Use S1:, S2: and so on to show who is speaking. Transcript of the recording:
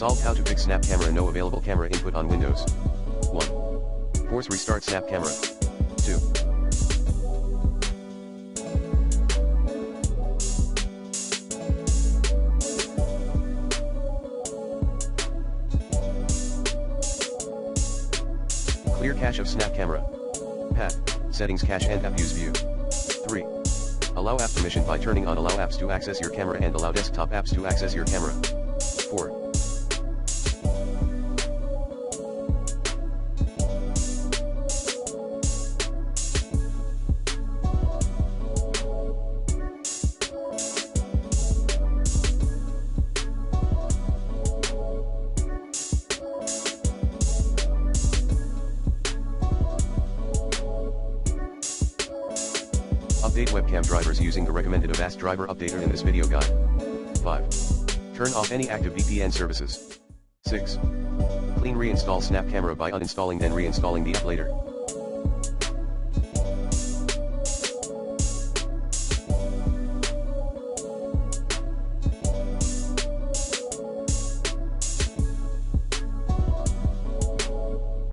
S1: Solve how to fix Snap Camera no available camera input on Windows. 1. Force restart Snap Camera. 2. Clear cache of Snap Camera. Path, Settings, Cache and App Use View. 3. Allow app permission by turning on Allow apps to access your camera and allow desktop apps to access your camera. 4. Update webcam drivers using the recommended Avast driver updater in this video guide. 5. Turn off any active VPN services. 6. Clean reinstall Snap Camera by uninstalling then reinstalling the app later.